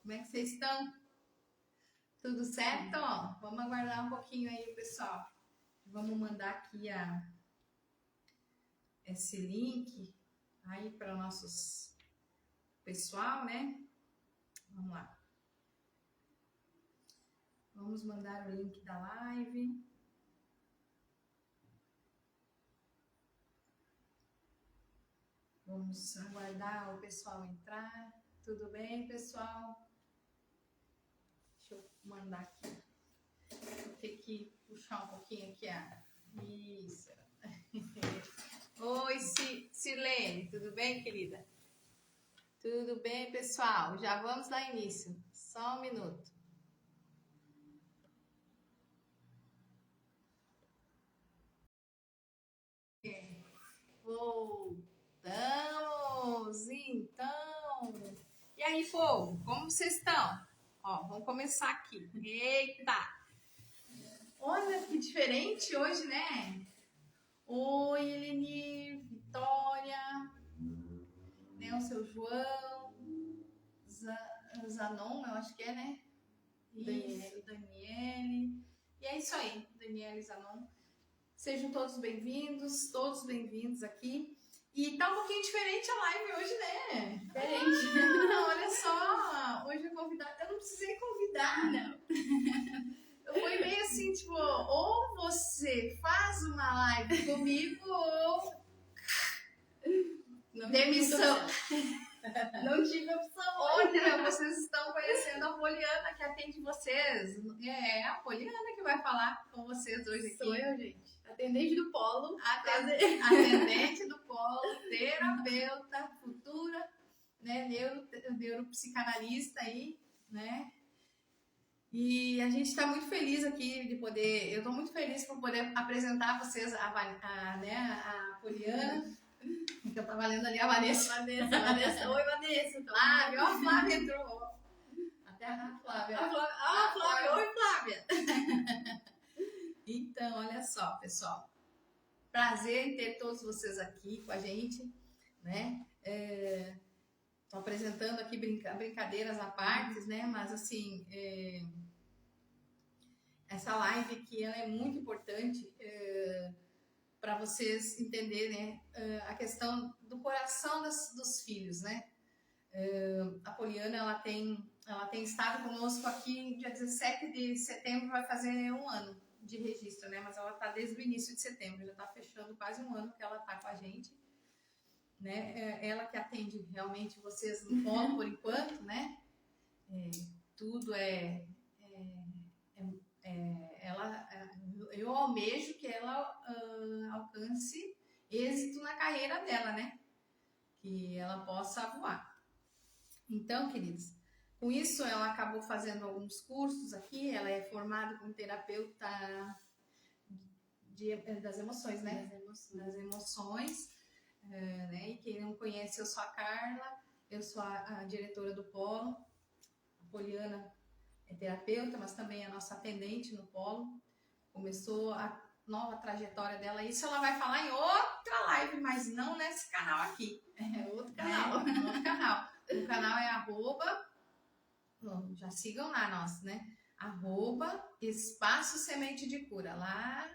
Como é que vocês estão? Tudo certo? Vamos aguardar um pouquinho aí, pessoal. Vamos mandar aqui esse link aí para nossos pessoal, né? Vamos lá. Vamos mandar o link da live. Vamos aguardar o pessoal entrar. Tudo bem, pessoal? Deixa eu mandar aqui. Vou ter que puxar um pouquinho aqui Isso. Oi, Silene. Tudo bem, querida? Tudo bem, pessoal? Já vamos dar início. Só um minuto. Voltamos, então. E aí, povo, como vocês estão? Ó, vamos começar aqui. Eita! Olha que diferente hoje, né? Oi, Eleni, Vitória, né? O seu João, Zanon, eu acho que é, né? Isso, Daniele. E é isso aí, Daniele e Zanon. Sejam todos bem-vindos aqui. E tá um pouquinho diferente a live hoje, né? Diferente. Não, olha só, hoje eu convidada, eu não precisei convidar. Não. Eu fui meio assim, tipo, ou você faz uma live comigo, ou Não demissão. Não tive opção. Olha, vocês estão conhecendo a Poliana que atende vocês. É a Poliana que vai falar com vocês hoje aqui. Sou eu, gente. Atendente do polo. Atendente do polo, terapeuta, futura, né, neuropsicanalista aí, né? E a gente está muito feliz aqui de poder. Eu estou muito feliz por poder apresentar a vocês a Poliana. Que eu estava lendo ali a Vanessa. Vanessa. Oi, Vanessa. Flávia, ó, a Flávia entrou. Até a Flávia. Flávia. Oi, Flávia. Então, olha só, pessoal. Prazer em ter todos vocês aqui com a gente, né? Estou apresentando aqui brincadeiras à parte, né? Mas, assim, essa live aqui ela é muito importante para vocês entenderem, né? A questão do coração dos filhos, né? A Poliana, ela tem estado conosco aqui dia 17 de setembro, vai fazer um ano de registro, né? Mas ela está desde o início de setembro, já está fechando quase um ano que ela está com a gente, né? Ela que atende realmente vocês no polo por enquanto, né? Tudo eu almejo que ela alcance êxito na carreira dela, né? Que ela possa voar. Então, queridos, com isso ela acabou fazendo alguns cursos aqui, ela é formada como terapeuta das emoções, né? Das emoções, né? E quem não conhece, eu sou a Carla, eu sou a diretora do polo. A Poliana é terapeuta, mas também é a nossa atendente no polo. Começou a nova trajetória dela, isso ela vai falar em outra live, mas não nesse canal aqui. É outro canal. Outro canal. O canal é já sigam lá nós, né? @Espaço Semente de Cura, lá,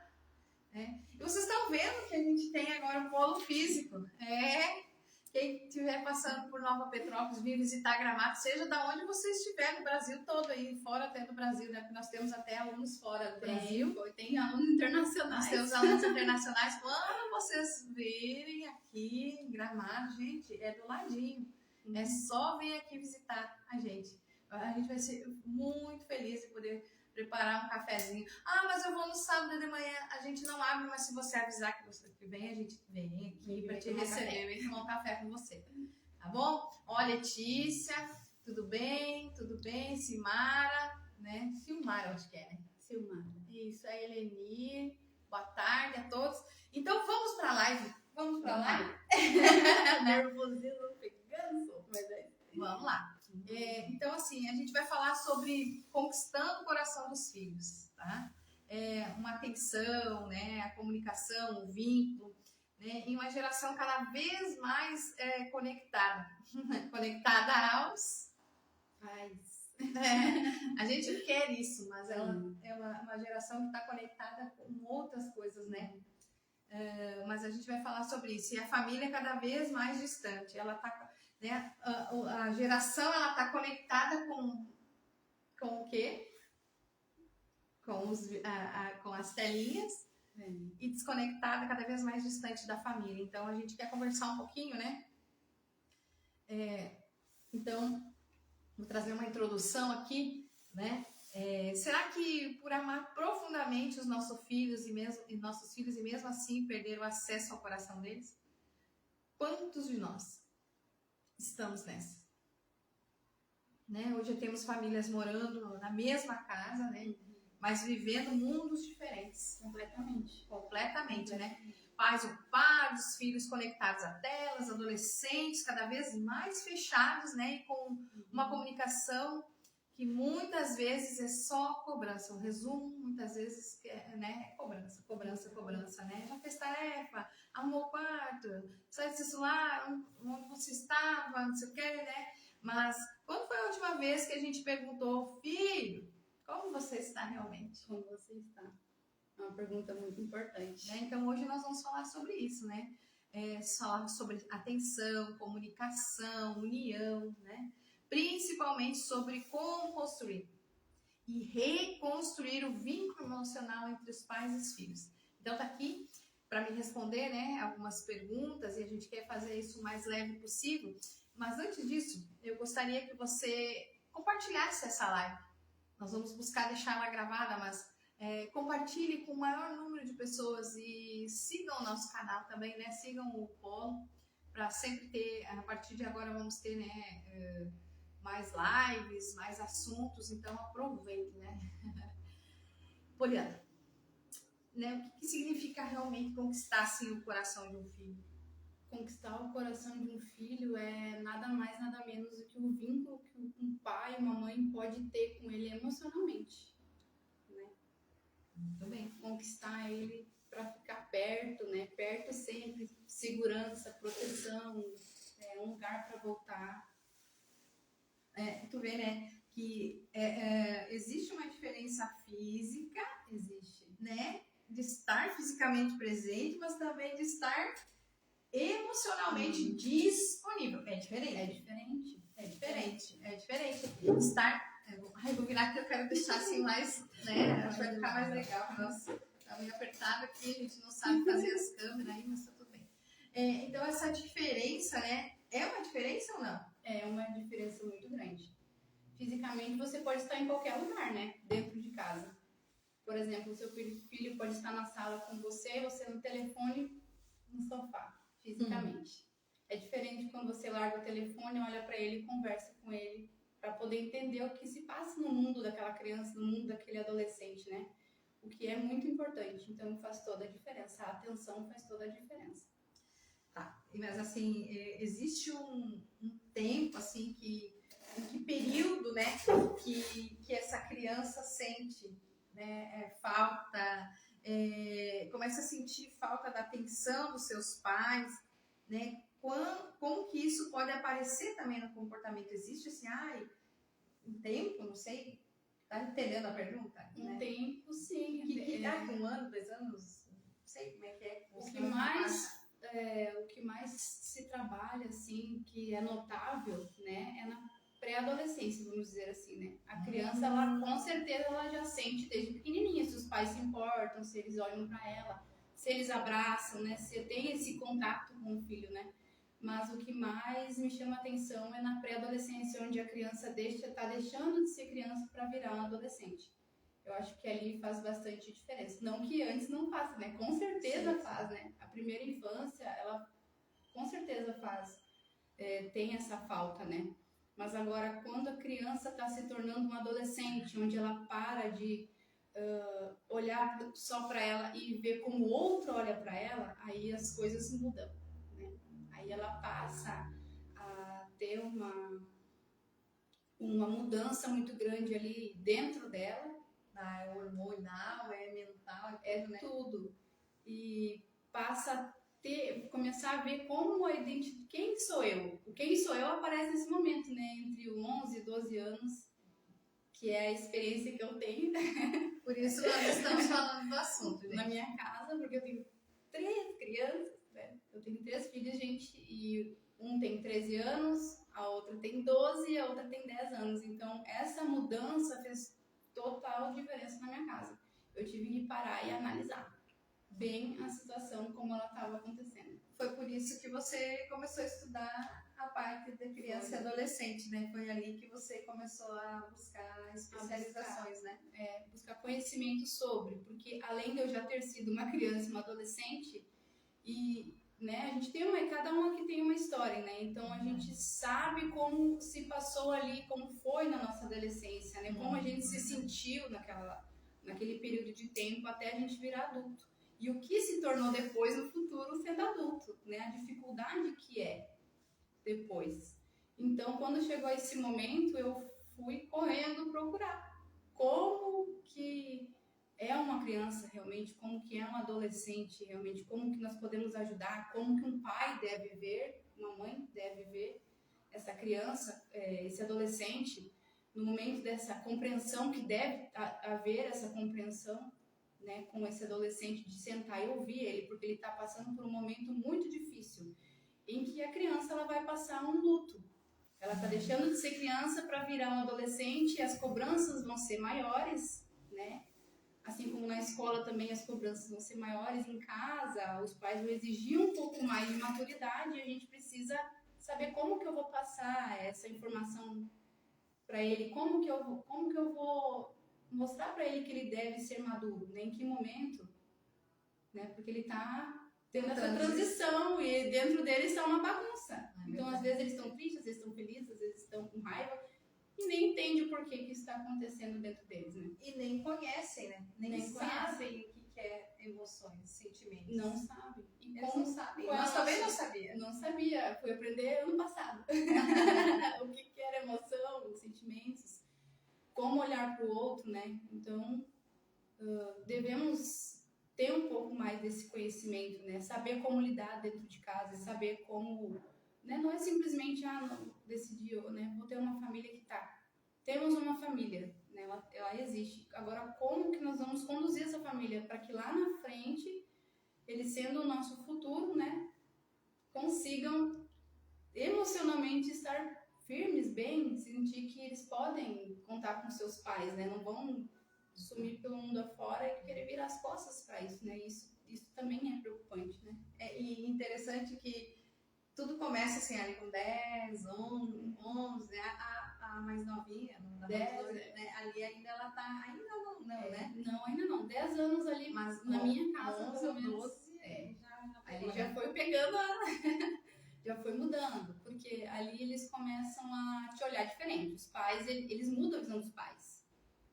né? E vocês estão vendo que a gente tem agora um polo físico. Quem estiver passando por Nova Petrópolis, vir visitar Gramado, seja da onde você estiver no Brasil todo aí, fora até do Brasil, né? Porque nós temos até alunos fora do Brasil. Tem alunos internacionais. Nós temos alunos internacionais. Quando vocês virem aqui em Gramado, gente, é do ladinho. É só vir aqui visitar a gente. A gente vai ser muito feliz de poder preparar um cafezinho. Ah, mas eu vou no sábado de manhã. A gente não abre, mas se você avisar que você vem, a gente vem aqui para te receber e tomar um café com você. Tá bom? Ó, Letícia, tudo bem? Tudo bem? Silmara, né? Silmara, eu acho que é, né? Silmara. Isso, a Eleni. Boa tarde a todos. Então, vamos para a live. Vamos para a live? Nervosismo pegando, mas é. Vamos lá. Então, assim, a gente vai falar sobre conquistando o coração dos filhos, tá? Uma atenção, né? A comunicação, o vínculo, né? Em uma geração cada vez mais conectada. Conectada aos pais. A gente quer isso, mas ela é uma geração que está conectada com outras coisas, né? Mas a gente vai falar sobre isso. E a família é cada vez mais distante. Ela tá, né? A geração ela está conectada com o quê? Com as telinhas e desconectada, cada vez mais distante da família. Então a gente quer conversar um pouquinho, né? Então vou trazer uma introdução aqui, né? Será que por amar profundamente os nossos filhos e mesmo assim perder o acesso ao coração deles? Quantos de nós estamos nessa? Né? Hoje temos famílias morando na mesma casa, né? Mas vivendo mundos diferentes. Completamente, né? Pais ocupados, filhos conectados a telas, adolescentes cada vez mais fechados, né? E com uma comunicação que muitas vezes é só cobrança. O resumo, muitas vezes, né? Cobrança, né? Já fez tarefa, arrumou o quarto, saiu do celular, onde você estava, não sei o que, né? Mas quando foi a última vez que a gente perguntou, filho, como você está realmente? Como você está? É uma pergunta muito importante. Né? Então hoje nós vamos falar sobre isso, né? Falar sobre atenção, comunicação, união, né? Principalmente sobre como construir e reconstruir o vínculo emocional entre os pais e os filhos. Então tá aqui para me responder, né, algumas perguntas e a gente quer fazer isso o mais leve possível. Mas antes disso, eu gostaria que você compartilhasse essa live. Nós vamos buscar deixar ela gravada, mas compartilhe com o maior número de pessoas e sigam o nosso canal também, né? Sigam o Polo, para sempre ter, a partir de agora vamos ter, né, mais lives, mais assuntos, então aproveite, né? Poliana, né, o que significa realmente conquistar assim, o coração de um filho? Conquistar o coração de um filho é nada mais, nada menos do que o vínculo que um pai e uma mãe pode ter com ele emocionalmente, né? Muito bem. Conquistar ele para ficar perto, né? Perto sempre, segurança, proteção, um lugar para voltar. Tu vê, né, que existe uma diferença física, né, de estar fisicamente presente, mas também de estar emocionalmente disponível. É diferente. Vou virar que eu quero deixar assim mais, né? Acho que vai ficar mais legal. Nossa, tá meio apertado aqui, a gente não sabe fazer as câmeras aí, mas tá tudo bem. Então essa diferença, né? É uma diferença ou não? É uma diferença muito grande. Fisicamente você pode estar em qualquer lugar, né? Dentro de casa. Por exemplo, o seu filho pode estar na sala com você no telefone, no sofá. Fisicamente. É diferente quando você larga o telefone, olha para ele e conversa com ele para poder entender o que se passa no mundo daquela criança, no mundo daquele adolescente, né? O que é muito importante. Então faz toda a diferença. A atenção faz toda a diferença. Tá. Mas assim, existe um tempo assim em que período, né, que essa criança sente, né, falta, começa a sentir falta da atenção dos seus pais, né? Como que isso pode aparecer também no comportamento? Existe assim, um tempo, não sei, tá entendendo a pergunta? Um tempo, sim. Que idade? 1 ano, 2 anos? Não sei como é que é. O que mais se trabalha, assim, que é notável, né, é na pré-adolescência, vamos dizer assim, né? A criança, ela com certeza, ela já sente desde pequenininha se os pais se importam, se eles olham para ela, se eles abraçam, né? Se tem esse contato com o filho, né? Mas o que mais me chama a atenção é na pré-adolescência, onde a criança está deixando de ser criança para virar um adolescente. Eu acho que ali faz bastante diferença. Não que antes não faça, né? Com certeza faz, né? A primeira infância, ela com certeza faz. Tem essa falta, né? Mas agora, quando a criança está se tornando uma adolescente, onde ela para de olhar só para ela e ver como o outro olha para ela, aí as coisas mudam, né? Aí ela passa a ter uma mudança muito grande ali dentro dela. É hormonal, é mental, né? Tudo. E passa a começar a ver como quem sou eu. O quem sou eu aparece nesse momento, né? Entre 11 e 12 anos, que é a experiência que eu tenho Por isso nós estamos falando do assunto, gente. na minha casa, porque eu tenho 3 crianças, né? Eu tenho 3 filhos, gente, e um tem 13 anos, a outra tem 12 e a outra tem 10 anos. Então, essa mudança fez total diferença na minha casa. Eu tive que parar e analisar bem a situação como ela estava acontecendo. Foi por isso que você começou a estudar a parte da criança e adolescente, né? Foi ali que você começou a buscar especializações, né? Buscar conhecimento sobre, porque além de eu já ter sido uma criança e uma adolescente, e né, a gente tem cada um aqui tem uma história, né? Então a gente sabe como se passou ali, como foi na nossa adolescência, né? Como a gente se sentiu naquele período de tempo até a gente virar adulto. E o que se tornou depois no futuro sendo adulto, né? A dificuldade que é depois. Então, quando chegou esse momento, eu fui correndo procurar como que é uma criança realmente, como que é um adolescente realmente, como que nós podemos ajudar, como que um pai deve ver, uma mãe deve ver essa criança, esse adolescente, no momento dessa compreensão, que deve haver essa compreensão, né, com esse adolescente, de sentar e ouvir ele, porque ele está passando por um momento muito difícil, em que a criança ela vai passar um luto. Ela está deixando de ser criança para virar um adolescente e as cobranças vão ser maiores, né? Assim como na escola também as cobranças vão ser maiores, em casa os pais vão exigir um pouco mais de maturidade e a gente precisa saber como que eu vou passar essa informação para ele, como que eu vou mostrar para ele que ele deve ser maduro, né? Em que momento, né? Porque ele está tendo essa transição e dentro dele está uma bagunça. Então, às vezes eles estão tristes, às vezes estão felizes, às vezes estão com raiva e nem entendem o porquê que isso está acontecendo dentro deles, né? E nem conhecem, né? Nem sabem conhecem. o que é emoções, sentimentos. Não sabem. E eles não sabem. Nós também não sabia. Não sabia. Fui aprender ano passado. O que era emoção, sentimentos, como olhar para o outro, né? Então, devemos ter um pouco mais desse conhecimento, né? Saber como lidar dentro de casa, saber como, né? Não é simplesmente, não, decidir, né? Vou ter uma família que tá. Temos uma família, né? Ela existe. Agora, como que nós vamos conduzir essa família para que lá na frente, eles sendo o nosso futuro, né? Consigam emocionalmente estar firmes, bem, sentir que eles podem contar com seus pais, né? Não vão sumir pelo mundo afora e querer virar as costas para isso, né? Isso também é preocupante, né? E interessante que tudo começa assim, ali com 10, 11, né? A mais novinha, não dá 10, né? Ali ainda ela tá, ainda não, né? Não, ainda não. 10 anos ali, Mas na minha casa, 11 pelo ou menos. 12, Ali já foi pegando já foi mudando, porque ali eles começam a te olhar diferente. Os pais, eles mudam a visão dos pais,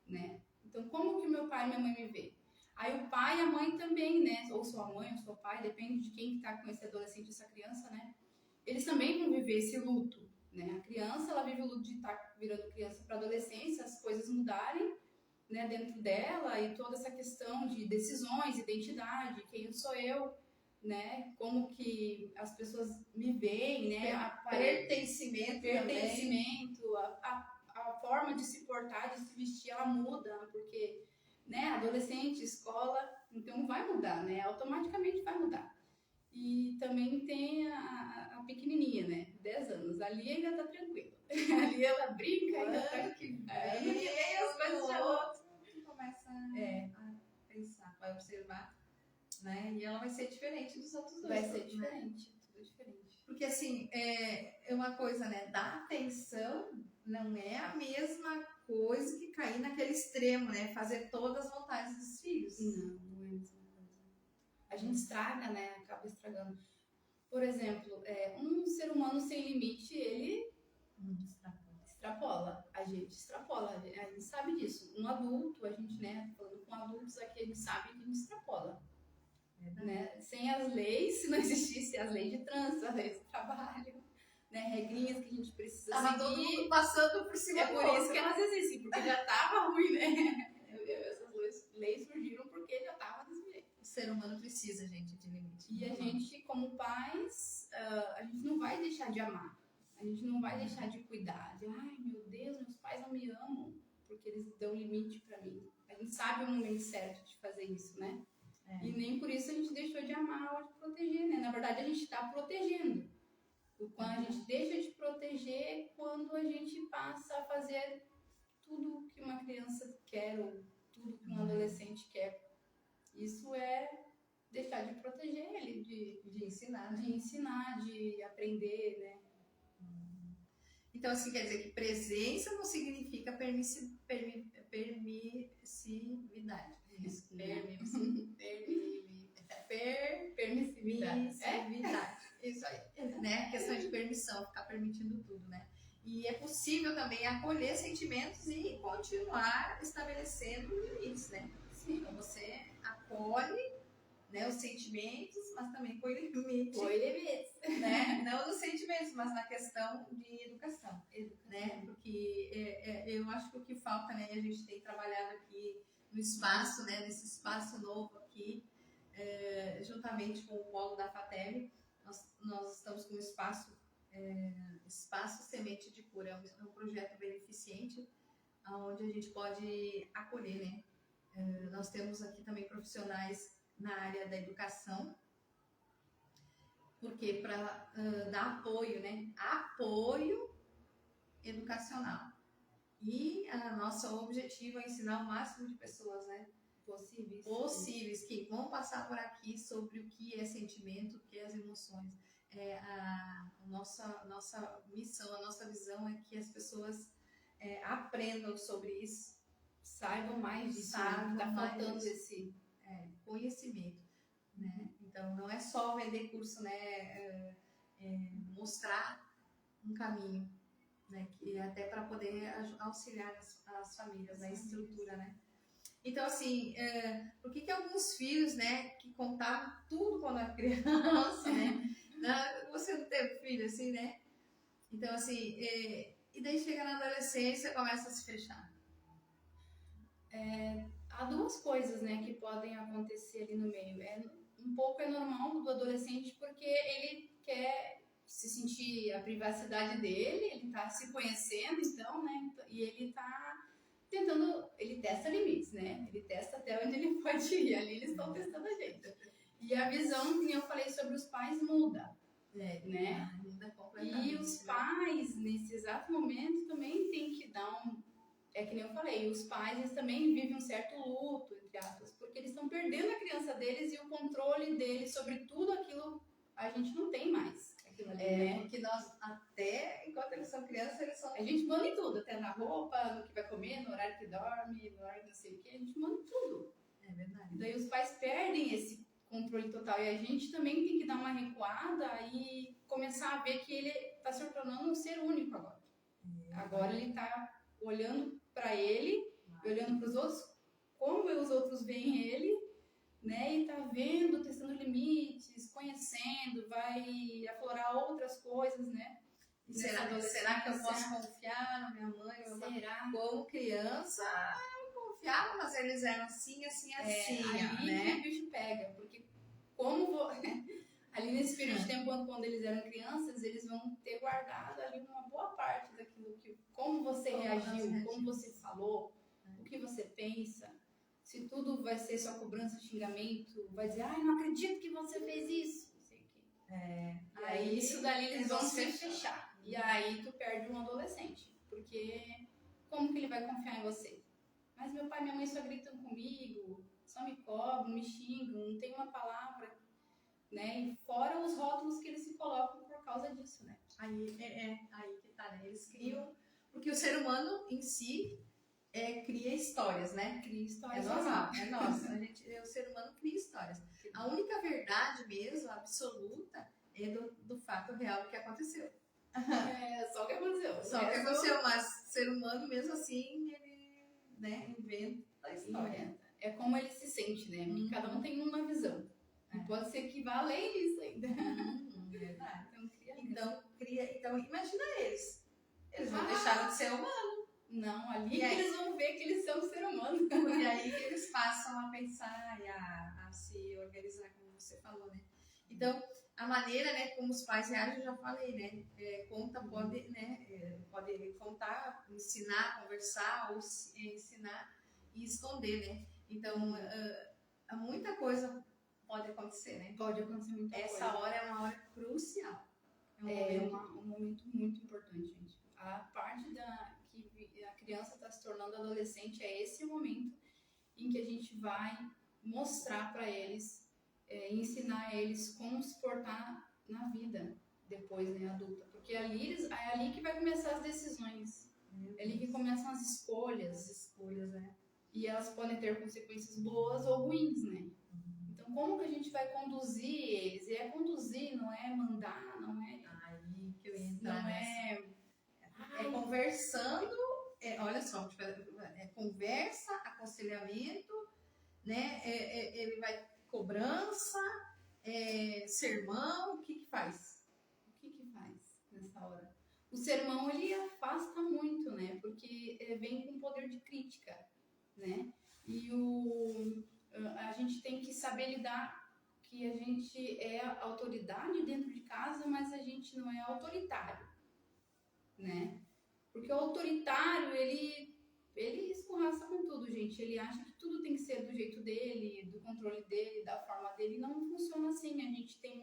né? Então, como que o meu pai e minha mãe me vê? Aí o pai e a mãe também, né? Ou sua mãe ou seu pai, depende de quem que tá com esse adolescente, essa criança, né? Eles também vão viver esse luto, né? A criança, ela vive o luto de estar virando criança para adolescência, as coisas mudarem, né? Dentro dela e toda essa questão de decisões, identidade, quem sou eu, né? Como que as pessoas me veem, né? Pertencimento, a forma de se portar, de se vestir, ela muda, porque, né? Adolescente, escola, então vai mudar, né? Automaticamente vai mudar. E também tem a pequenininha, né? 10 anos. Ali ainda tá tranquilo. Ali ela brinca, ainda tá que vem as coisas de outro. Começa a pensar, vai observar, né? E ela vai ser diferente dos outros dois. Vai ser diferente, né? Tudo diferente. Porque assim, é uma coisa, né? Dar atenção não é a mesma coisa que cair naquele extremo, né? Fazer todas as vontades dos filhos. Não é a mesma coisa. A gente estraga, né? Acaba estragando. Por exemplo, um ser humano sem limite, ele extrapola. A gente extrapola. A gente sabe disso. Um adulto, a gente, né? Falando com adultos aqui, a gente sabe que a gente extrapola. Né? Sem as leis, se não existisse as leis de trânsito, as leis do trabalho, né? Regrinhas que a gente precisa seguir. Todo mundo passando por cima. É por isso que elas existem, porque já estava ruim, né? Essas leis surgiram porque já estava desse jeito. O ser humano precisa, gente, de limite. E a gente, como pais, a gente não vai deixar de amar. A gente não vai deixar de cuidar. De, ai, meu Deus, meus pais não me amam porque eles dão limite pra mim. A gente sabe o momento certo de fazer isso, né? E nem por isso a gente deixou de amar ou de proteger, né? Na verdade, a gente tá protegendo. Quando a gente deixa de proteger, quando a gente passa a fazer tudo que uma criança quer ou tudo que um adolescente quer. Isso é deixar de proteger ele, De ensinar, né? de ensinar, de aprender, né? Então, assim, quer dizer que presença não significa permissividade. Isso. Permissividade. Isso aí. Né? Questão de permissão, ficar permitindo tudo, né? E é possível também acolher sentimentos e continuar estabelecendo limites, né? Sim. Então, você acolhe, né, os sentimentos, mas também põe limite. Põe limites. Né? Não nos sentimentos, mas na questão de educação. Né? Porque eu acho que o que falta, né, e a gente tem trabalhado aqui no espaço, né, nesse espaço novo aqui, juntamente com o polo da FATEV, nós estamos com o espaço Semente de Cura, é um projeto beneficente, onde a gente pode acolher, né? Nós temos aqui também profissionais na área da educação, porque para dar apoio, né? Apoio educacional. E nosso objetivo é ensinar o máximo de pessoas, né? Possíveis que vão passar por aqui sobre o que é sentimento, o que é as emoções. A nossa missão, a nossa visão é que as pessoas aprendam sobre isso, saibam mais disso, tá faltando esse conhecimento, né? Então não é só vender curso, né? Mostrar um caminho, né? Que até para poder auxiliar as famílias, a estrutura, né? Então, assim, por que alguns filhos, né, que contavam tudo quando era criança, né? Você não teve filho, assim, né? Então, assim, e daí chega na adolescência e começa a se fechar. Há duas coisas, né, que podem acontecer ali no meio. Um pouco é normal do adolescente, porque ele quer se sentir a privacidade dele, ele tá se conhecendo, então, né, e ele tá tentando, ele testa limites, né, ele testa até onde ele pode ir, ali eles estão testando a gente. E a visão, que eu falei sobre os pais, muda, né, muda completamente. E os pais, nesse exato momento, também tem que dar que nem eu falei, os pais eles também vivem um certo luto, entre aspas, porque eles estão perdendo a criança deles e o controle deles sobre tudo aquilo a gente não tem mais. Né? Porque nós, até enquanto eles são crianças, eles são... A gente manda em tudo, até na roupa, no que vai comer, no horário que dorme, no horário que não sei o que, a gente manda em tudo. É verdade. E daí os pais perdem esse controle total e a gente também tem que dar uma recuada e começar a ver que ele está se tornando um ser único agora. Agora ele está olhando para ele, olhando para os outros, como os outros veem ele, né? E tá vendo, testando limites, conhecendo, vai aflorar outras coisas, né? Será que eu posso confiar na minha mãe? Será? Como criança, eu confiava, mas eles eram assim, Aí né? que o bicho pega, porque ali nesse período de tempo, quando eles eram crianças, eles vão ter guardado ali uma boa parte daquilo que, como você reagiu, como você falou, o que você pensa, se tudo vai ser sua cobrança, xingamento, vai dizer, ai, não acredito que você fez isso, não sei o quê. E aí isso dali eles vão se fechar. E aí tu perde um adolescente, porque como que ele vai confiar em você? Mas meu pai e minha mãe só gritam comigo, só me cobram, me xingam, não tem uma palavra, né? E fora os rótulos que eles se colocam por causa disso, né? Aí que tá, né? Eles criam, porque o ser humano em si cria histórias, né? Cria histórias. É normal, é nosso. O ser humano cria histórias. A única verdade mesmo, absoluta, é do fato real que aconteceu. Só o que aconteceu. Só o que aconteceu, mas o ser humano mesmo assim, ele, né, inventa a história. É como ele se sente, né? Porque cada um tem uma visão. E pode ser que vá além disso ainda. Verdade. Então, imagina eles. Eles vão deixar de ser humano. Não, ali eles vão ver que eles são ser humano. E aí que eles passam a pensar e a se organizar, como você falou, né? Então, a maneira, né, como os pais reagem, eu já falei, né? Conta pode, né? Pode contar, ensinar, conversar, ou ensinar e esconder, né? Então, muita coisa pode acontecer, né? Pode acontecer muita coisa. Essa hora é uma hora crucial. Um momento muito importante, gente. A parte que a criança está se tornando adolescente é esse o momento em que a gente vai mostrar para eles, ensinar eles como se portar na vida depois, né, adulta. Porque é ali que vai começar as decisões. É ali que começam as escolhas, né? E elas podem ter consequências boas ou ruins, né? Então, como que a gente vai conduzir eles? E conduzir, não é mandar, não é... Aí que eu ia entrar não é conversando, olha só, conversa, aconselhamento, né? Ele vai cobrança, sermão, o que faz? O que faz nessa hora? O sermão, ele afasta muito, né? Porque vem com poder de crítica, né? E a gente tem que saber lidar que a gente é autoridade dentro de casa, mas a gente não é autoritário, né? Porque o autoritário, ele escorraça com tudo, gente. Ele acha que tudo tem que ser do jeito dele, do controle dele, da forma dele. Não funciona assim. A gente tem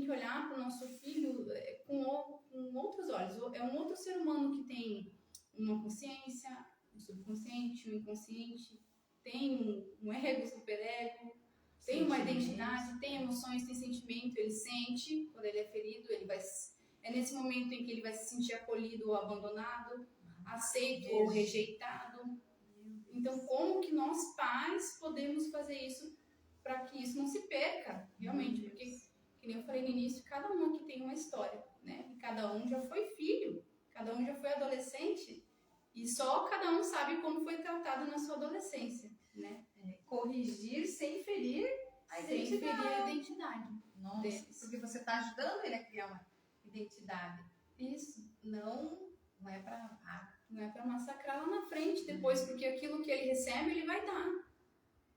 que olhar para o nosso filho com outros olhos. É um outro ser humano que tem uma consciência, um subconsciente, um inconsciente, tem um ego, superego, tem uma identidade, tem emoções, tem sentimento, ele sente quando ele é ferido, é nesse momento em que ele vai se sentir acolhido ou abandonado, aceito ou rejeitado. Então, como que nós pais podemos fazer isso para que isso não se perca, realmente? Porque, que nem eu falei no início, cada um aqui tem uma história, né? E cada um já foi filho, cada um já foi adolescente, e só cada um sabe como foi tratado na sua adolescência, né? Corrigir sem ferir a identidade. Sem ferir a identidade. Nossa, deles. Porque você está ajudando ele a criar uma identidade. Isso. Não é para massacrar lá na frente depois, porque aquilo que ele recebe, ele vai dar,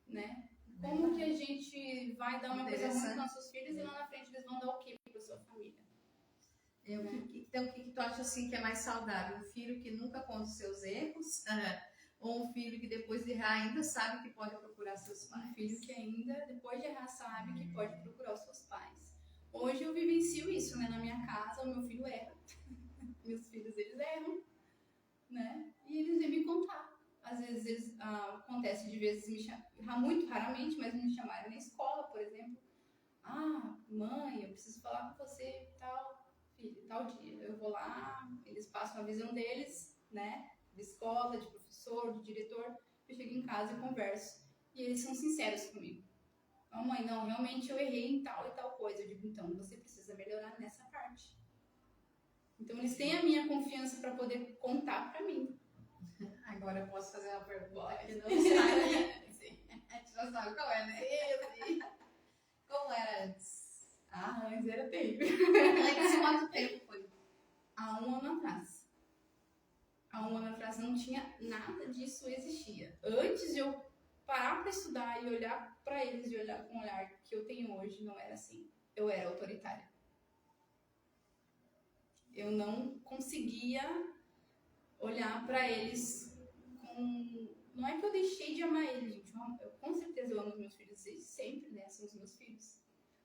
né? Como que a gente vai dar uma coisa ruim para nossos filhos e lá na frente eles vão dar o quê para sua família? Então, o que tu acha assim que é mais saudável? Um filho que nunca conta os seus erros? Ou um filho que depois de errar ainda sabe que pode procurar seus pais? Um filho que ainda, depois de errar, sabe que pode procurar os seus pais. Hoje eu vivencio isso, né? Na minha casa, o meu filho erra. Meus filhos, eles erram, né? E eles vêm me contar. Às vezes, acontece de vezes, muito raramente, mas me chamarem na escola, por exemplo. Mãe, eu preciso falar com você tal dia. Eu vou lá, eles passam a visão deles, né? De escola, de professor, de diretor. Eu chego em casa e converso. E eles são sinceros comigo. Mãe, não, realmente eu errei em tal e tal coisa. Eu digo, então, você precisa melhorar nessa parte. Então, eles têm a minha confiança para poder contar para mim. Agora eu posso fazer uma pergunta que não sabe. Sim. A gente já sabe qual é, né? Como era antes? Antes era terrível. Antes, quanto tempo foi? Há um ano atrás. Há um ano atrás não tinha nada disso existia. Antes de eu parar para estudar e olhar para eles e olhar com o olhar que eu tenho hoje, não era assim. Eu era autoritária. Eu não conseguia olhar para eles com... Não é que eu deixei de amar eles, gente. Com certeza eu amo os meus filhos e sempre, né, são os meus filhos.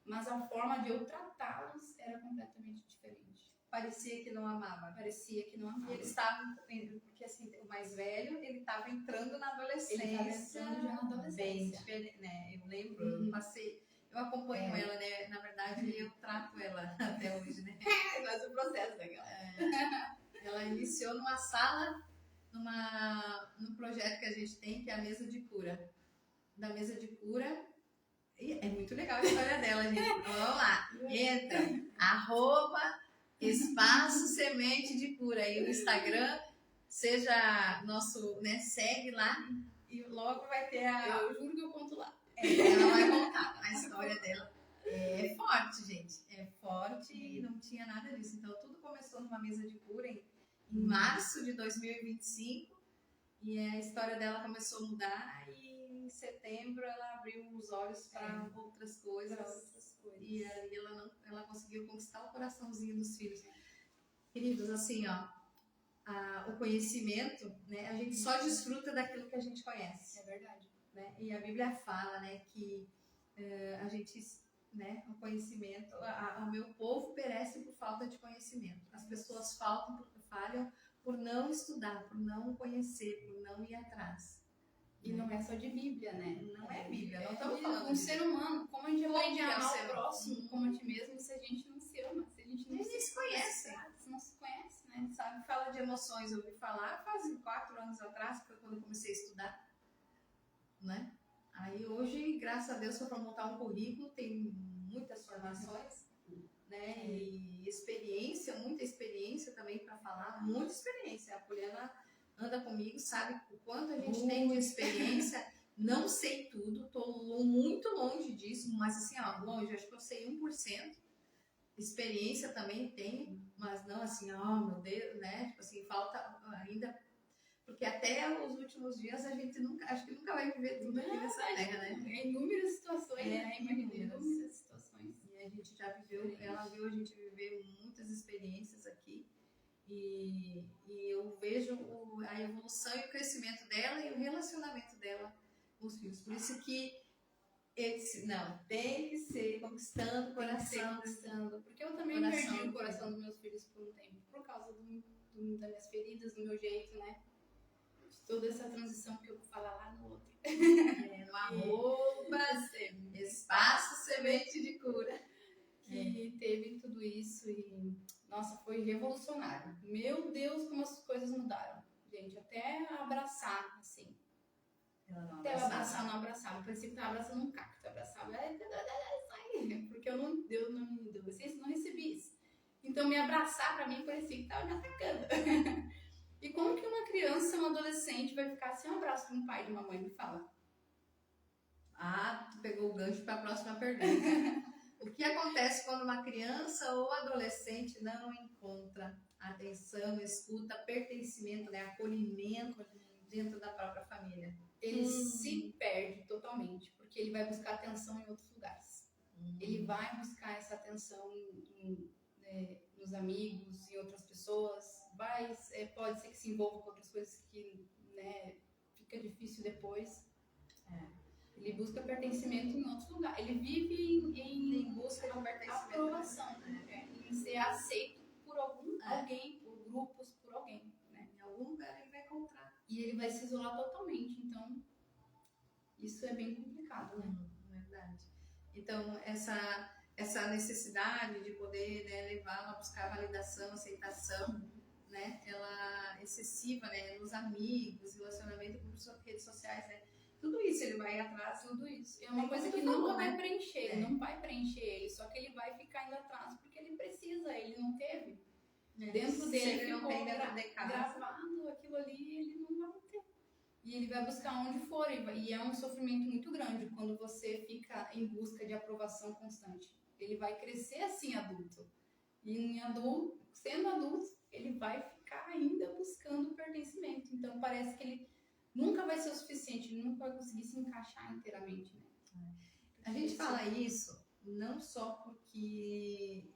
Mas a forma de eu tratá-los era completamente diferente. Parecia que não amava. Parecia que não amava. E eles estavam, porque assim, o mais velho, ele estava entrando na adolescência. Ele estava entrando já na adolescência. Bem diferente, né? Eu lembro, eu acompanho ela, né? Na verdade, eu trato ela até hoje, né? Mas o processo legal. Ela iniciou numa sala, num projeto que a gente tem, que é a mesa de cura. Da mesa de cura. E é muito legal a história dela, gente. Vamos lá. Entra. @Espaço Semente de Cura. Aí no Instagram, seja nosso, né? Segue lá e logo vai ter Eu juro que eu conto lá. Ela vai contar a história dela. É forte, gente. É forte e não tinha nada disso. Então, tudo começou numa mesa de cura em março de 2025. E a história dela começou a mudar e em setembro ela abriu os olhos para outras coisas. E aí ela conseguiu conquistar o coraçãozinho dos filhos. Queridos, assim, ó, o conhecimento, né, a gente só desfruta daquilo que a gente conhece. É verdade. Né? E a Bíblia fala, né, que a gente, né, o conhecimento, o meu povo perece por falta de conhecimento. As pessoas falham por não estudar, por não conhecer, por não ir atrás. E não é só de Bíblia, né? Não é Bíblia, não estamos falando um ser humano. Como a gente aprende a amar o próximo humano? como a ti mesmo se a gente não se ama, se a gente não se conhece. Não se conhece, né? Sabe, fala de emoções, eu ouvi falar faz 4 anos atrás, foi quando eu comecei a estudar, né? Aí hoje, graças a Deus, se eu for montar um currículo, tem muitas formações, né? E experiência, muita experiência também para falar, muita experiência. A Poliana anda comigo, sabe o quanto a gente tem de experiência. Não sei tudo, tô muito longe disso, mas assim, ó, longe, acho que eu sei 1%. Experiência também tenho, mas não assim, ó, meu Deus, né? Tipo assim, falta ainda. Porque até os últimos dias a gente acho que nunca vai viver tudo aqui nessa terra, né? Inúmeras situações, né? Inúmeras situações. E a gente já viveu, ela viu a gente viver muitas experiências aqui. E eu vejo a evolução e o crescimento dela e o relacionamento dela com os filhos. Por isso que tem que ser conquistando o coração. Porque eu também perdi o coração dos meus filhos por um tempo. Por causa das minhas feridas, do meu jeito, né? Toda essa transição que eu vou falar lá no outro. No arroba, espaço semente de cura. Que teve tudo isso e, nossa, foi revolucionário. Meu Deus, como as coisas mudaram. Gente, até abraçar, assim. Até eu abraçar, não abraçava. Eu parecia que estava abraçando um cacto. Eu abraçava, porque Deus não me deu vocês, não recebi isso. Então, me abraçar pra mim parecia que estava me atacando. E como que uma criança, um adolescente vai ficar sem um abraço de um pai e de uma mãe? Me fala. Tu pegou o gancho para a próxima pergunta. O que acontece quando uma criança ou adolescente não encontra atenção, escuta, pertencimento, né, acolhimento dentro da própria família? Ele se perde totalmente, porque ele vai buscar atenção em outros lugares. Ele vai buscar essa atenção nos amigos, em outras pessoas. Pode ser que se envolva com outras coisas que, né, fica difícil depois. Ele busca pertencimento em outros lugares. Ele vive em busca de aprovação, né? Em ser aceito por alguém, por grupos, por alguém. Né? Em algum lugar ele vai encontrar. E ele vai se isolar totalmente. Então, isso é bem complicado, né? Verdade. Então, essa necessidade de poder, né, levá-lo a buscar validação, aceitação, né? Ela é excessiva, né? Nos amigos, relacionamento com redes sociais, né? Tudo isso ele vai atrás, tudo isso. É uma coisa que nunca vai preencher, ele não vai preencher ele, só que ele vai ficar indo atrás porque ele precisa, ele não teve. Dentro dele ficou gravado aquilo ali, ele não vai ter. E ele vai buscar onde for, e é um sofrimento muito grande quando você fica em busca de aprovação constante. Ele vai crescer assim adulto. E sendo adulto, ele vai ficar ainda buscando pertencimento. Então parece que ele nunca vai ser o suficiente, ele nunca vai conseguir se encaixar inteiramente, né? A gente fala isso não só porque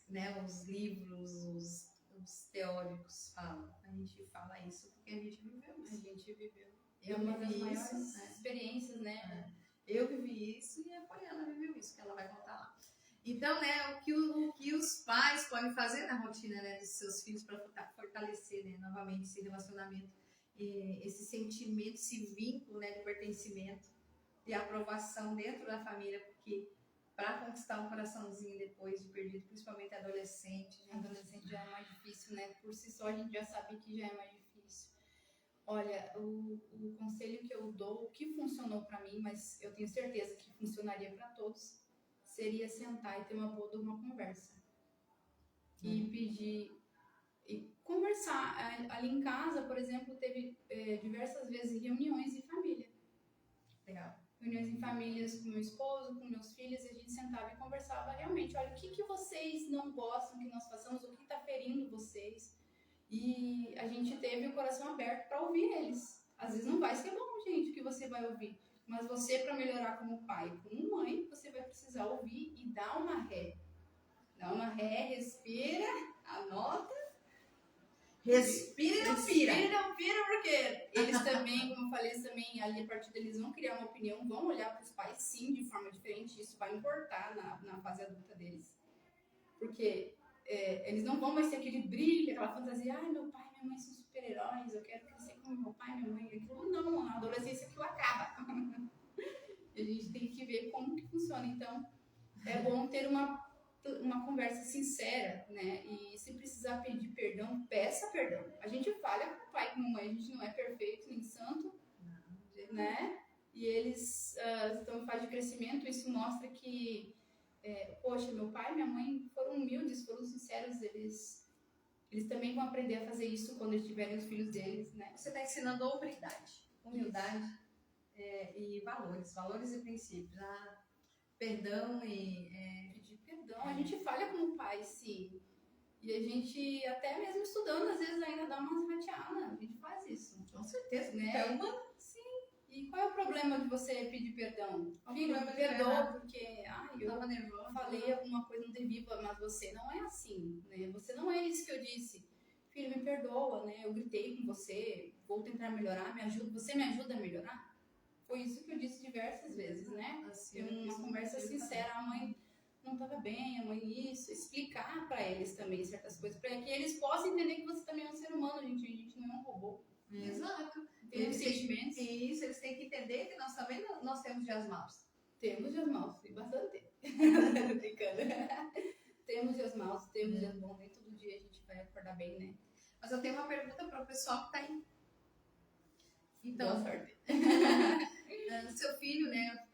né, os livros, os teóricos falam. A gente fala isso porque a gente viveu isso. É uma das maiores experiências, né? Eu vivi isso e a Poliana viveu isso, que ela vai contar lá. Então, né, o que os pais podem fazer na rotina, né, dos seus filhos para fortalecer, né, novamente esse relacionamento, esse sentimento, esse vínculo, né, de pertencimento e aprovação dentro da família, porque para conquistar um coraçãozinho depois de perdido, principalmente adolescente. Adolescente já é mais difícil, né? Por si só a gente já sabe que já é mais difícil. Olha, o conselho que eu dou, o que funcionou para mim, mas eu tenho certeza que funcionaria para todos, seria sentar e ter uma boa conversa. E pedir, e conversar. Ali em casa, por exemplo, teve diversas vezes reuniões em família. Legal. Reuniões em famílias com meu esposo, com meus filhos, e a gente sentava e conversava realmente. Olha, o que vocês não gostam que nós façamos, o que está ferindo vocês. E a gente teve o coração aberto para ouvir eles. Às vezes não vai ser bom, gente, o que você vai ouvir. Mas você, para melhorar como pai, como mãe, você vai precisar ouvir e dar uma ré. Dá uma ré, respira, anota. Respira e não pira. Respira e não pira, porque eles também, como eu falei, eles também, ali a partir deles vão criar uma opinião, vão olhar para os pais, sim, de forma diferente. Isso vai importar na fase adulta deles. Porque eles não vão mais ter aquele brilho, aquela fantasia, ai, meu pai e minha mãe são super-heróis, eu quero crescer como meu pai e minha mãe. Aquilo não, na adolescência aquilo acaba. E a gente tem que ver como que funciona. Então, é bom ter uma conversa sincera, né? E se precisar pedir perdão, peça perdão. A gente falha com o pai e com a mãe, a gente não é perfeito nem santo, né? E eles estão em fase de crescimento, isso mostra que poxa, meu pai e minha mãe foram humildes, foram sinceros, eles também vão aprender a fazer isso quando eles tiverem os filhos deles, né? Você está ensinando humildade e valores e princípios. Perdão e... Pedir perdão. A gente falha como pai, sim. E a gente, até mesmo estudando, às vezes ainda dá umas rateadas. A gente faz isso. Com certeza, né? É humano. Sim. E qual é o problema de você pedir perdão? Filho, me perdoa porque eu falei alguma coisa não devia, mas você não é assim, né? Você não é isso que eu disse. Filho, me perdoa, né? Eu gritei com você, vou tentar melhorar, você me ajuda a melhorar? Foi isso que eu disse diversas vezes, né? Assim, uma conversa sincera, a mãe não estava bem, a mãe isso, explicar para eles também certas coisas, para que eles possam entender que você também é um ser humano, a gente não é um robô. Exato. Tem sentimentos. Isso, eles têm que entender que nós também nós temos dias maus. Temos dias maus, tem bastante. Brincando. Temos dias maus, temos dias bons, nem todo dia a gente vai acordar bem, né? Mas eu tenho uma pergunta para o pessoal que está aí. Então, boa sorte. Seu filho, né,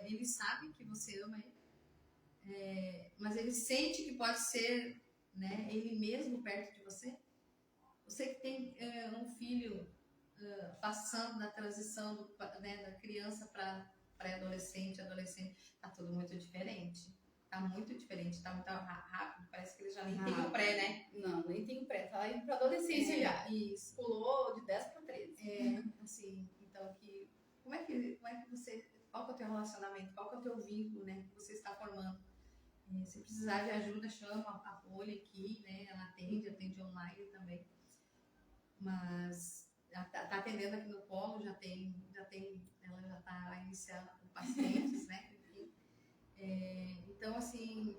ele sabe que você ama ele, mas ele sente que pode ser, né, ele mesmo perto de você? Você que tem um filho passando na transição da criança para pré-adolescente, adolescente, tá tudo muito diferente. Tá muito diferente, tá muito rápido. Parece que ele já nem tem o pré, né? Não, nem tem o pré, tá indo pra adolescência já. Isso. Pulou de 10 para 13. Assim, então como é que você, qual que é o teu relacionamento, qual que é o teu vínculo, né, que você está formando? Se precisar de ajuda, chama a Folha aqui, né? Ela atende online também. Mas tá atendendo aqui no Polo, ela já está iniciando pacientes, né? Enfim. Então, assim,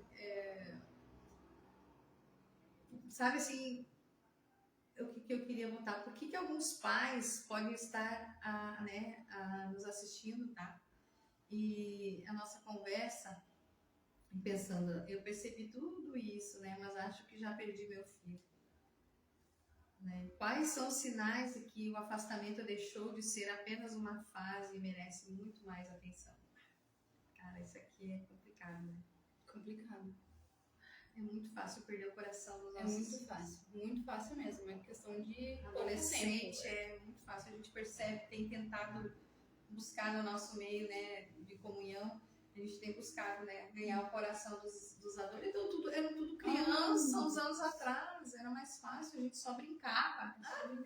sabe assim, o que eu queria botar? Por que alguns pais podem estar nos assistindo, tá? E a nossa conversa, pensando, eu percebi tudo isso, né? Mas acho que já perdi meu filho. Né? Quais são os sinais de que o afastamento deixou de ser apenas uma fase e merece muito mais atenção? Cara, isso aqui é complicado, né? Complicado. É muito fácil perder o coração dos nossos... muito fácil mesmo. É questão de adolescente, é muito fácil. A gente percebe, tem tentado buscar no nosso meio, né, de comunhão, a gente tem buscado, né, ganhar o coração dos adolescentes. Então, eram tudo crianças, uns anos atrás, era mais fácil, a gente só brincava. Não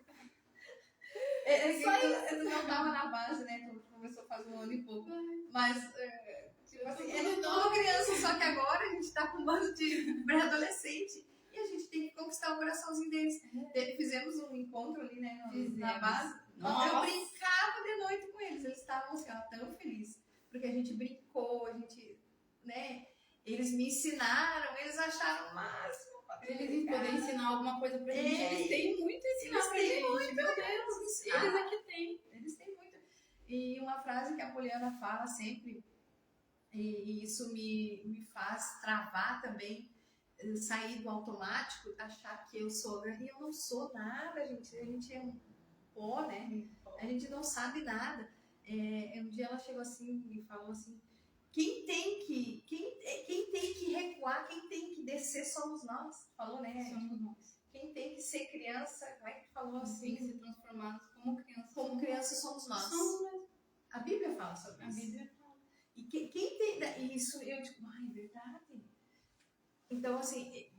estava na base, né? Tu começou faz um ano e pouco. Mas, tipo assim, era tudo criança, só que agora a gente está com um bando de pré-adolescente e a gente tem que conquistar o coraçãozinho deles. Fizemos um encontro ali, né, na base. Nossa. Eu brincava de noite com eles, eles estavam assim, tão felizes. Porque a gente brincou, a gente, né? Eles me ensinaram, eles acharam o máximo. Eles podem ensinar alguma coisa pra gente. Eles têm muito a ensinar pra gente. Muito, meu Deus, eles aqui têm. Eles têm muito. E uma frase que a Poliana fala sempre, e isso me faz travar também, sair do automático, achar que eu sou, e eu não sou nada, gente. A gente é um pó, né? A gente não sabe nada. Um dia ela chegou assim e falou assim: quem tem que recuar, quem tem que descer somos nós. Falou, né? Somos nós. Quem tem que ser criança, falou assim: tem que ser transformados como criança. Como criança somos nós. Somos nós. A Bíblia fala sobre isso. A Bíblia fala. E quem tem isso, eu digo, é verdade. Então, assim,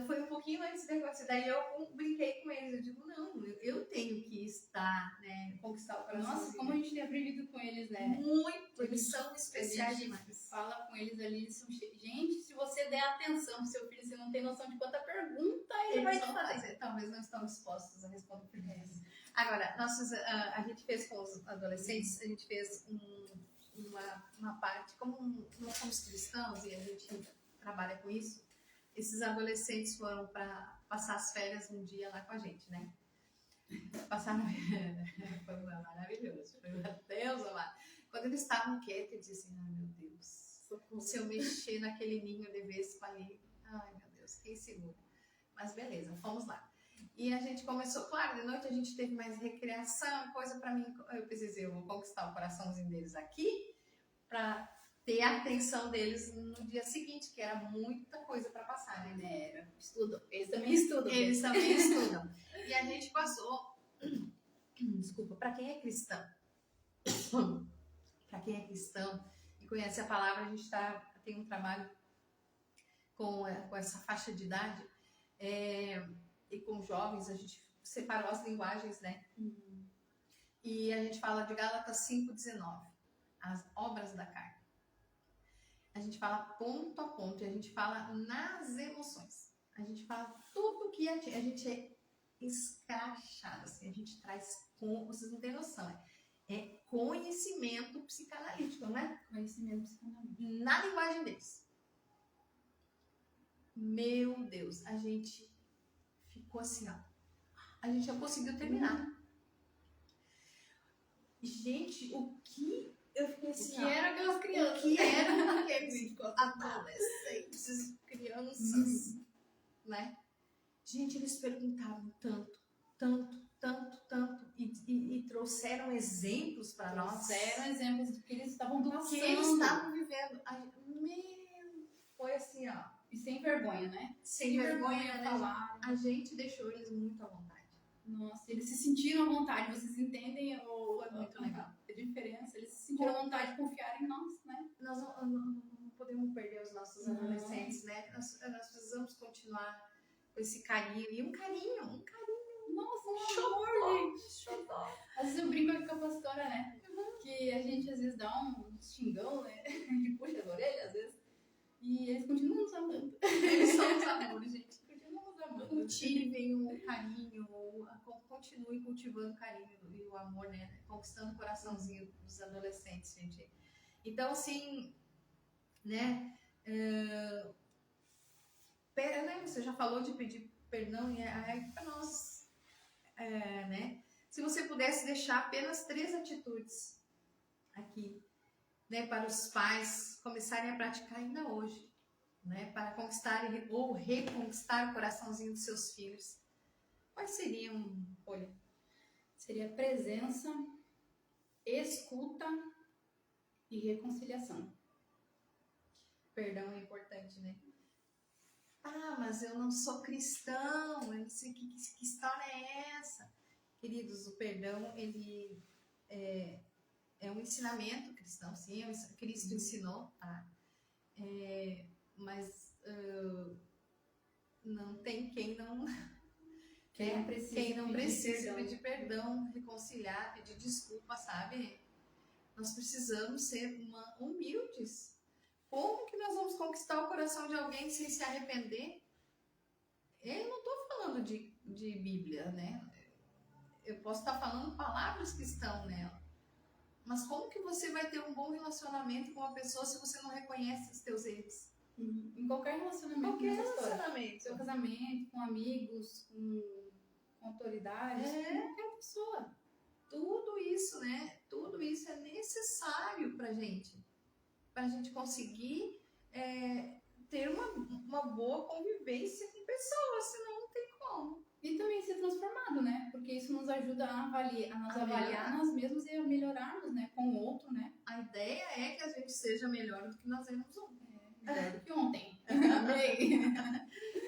foi um pouquinho pouquinho antes do negócio. Daí eu brinquei com eles. Eu digo, não, eu tenho que estar, né? Conquistar o coração. Nossa, como a gente tem aprendido com eles, né? Muito, eles são especiais demais. Fala com eles ali, eles são gente, se você der atenção pro seu filho, você não tem noção de quanta pergunta ele vai te fazer. Talvez não estão dispostos a responder perguntas. Agora, a gente fez com os adolescentes, a gente fez uma parte, como nós somos cristãos e a gente trabalha com isso, esses adolescentes foram para passar as férias um dia lá com a gente, né? Passaram. Foi maravilhoso. Foi meu Deus, amado. Quando eles estavam quietos, eu disse assim: ai meu Deus, se eu mexer naquele ninho de vespa ali, ai meu Deus, quem segura? Mas beleza, fomos lá. E a gente começou, claro, de noite a gente teve mais recreação, coisa pra mim. Eu pensei, eu vou conquistar o coraçãozinho deles aqui, pra ter a atenção deles no dia seguinte, que era muita coisa pra passar, né? Estudam. Eles também estudam. Eles também estudam. E a gente passou, desculpa, pra quem é cristão, para quem é cristão e conhece a palavra, a gente tem um trabalho com essa faixa de idade e com jovens, a gente separou as linguagens, né? E a gente fala de Gálatas 5:19, as obras da carne. A gente fala ponto a ponto, e a gente fala nas emoções. A gente fala tudo que a gente é escrachado, assim, a gente traz vocês não têm noção, é conhecimento psicanalítico, né? Conhecimento psicanalítico. Na linguagem deles. Meu Deus, a gente ficou assim, ó. A gente já conseguiu terminar. Gente, o que eu fiquei assim, o que eram aquelas crianças? O que eram aqueles adolescentes, crianças, né? Gente, eles perguntavam tanto, e trouxeram exemplos para nós. Trouxeram exemplos do que eles estavam passando. Do que eles estavam vivendo. Foi assim, ó. E sem vergonha, né? Sem vergonha, né? Falar. A gente deixou eles muito à vontade. Nossa, eles se sentiram à vontade. Vocês entendem Foi muito legal. A diferença. Eles se sentiram à vontade de confiar em nós, né? Nós não podemos perder os nossos adolescentes, né? Nós precisamos continuar com esse carinho. E um carinho. Nossa, um amor, gente. Às vezes eu brinco aqui com a pastora, né? Que a gente às vezes dá um xingão, né? Que puxa as orelhas, às vezes. E eles continuam nos amando. Eles são os amores, gente. Continuam nos amando. Cultivem o carinho, continuem cultivando o carinho e o amor, né? Conquistando o coraçãozinho dos adolescentes, gente. Então, assim, né? Você já falou de pedir perdão, e é para nós, né? Se você pudesse deixar apenas 3 atitudes aqui, né, para os pais começarem a praticar ainda hoje, né, para conquistar ou reconquistar o coraçãozinho dos seus filhos, quais seriam, Olha? Seria presença, escuta e reconciliação. Perdão é importante, né? Ah, mas eu não sou cristão, eu não sei que história é essa. Queridos, o perdão, ele é um ensinamento cristão, sim, Cristo ensinou, tá? Mas não tem quem não precisa pedir perdão, reconciliar, pedir desculpa, sabe? Nós precisamos ser humildes. Como que nós vamos conquistar o coração de alguém sem se arrepender? Eu não estou falando de Bíblia, né? Eu posso estar falando palavras que estão nela. Mas como que você vai ter um bom relacionamento com uma pessoa se você não reconhece os teus erros? Em qualquer relacionamento. Seu casamento, com amigos, com autoridades, com qualquer pessoa. Tudo isso, né? Tudo isso é necessário pra gente conseguir ter uma boa convivência com pessoas, senão não tem como. E também ser transformado, né? Porque isso nos ajuda a nos avaliar nós mesmos e a melhorarmos, né? Com o outro, né? A ideia é que a gente seja melhor do que nós éramos ontem. Melhor do que ontem. Amém.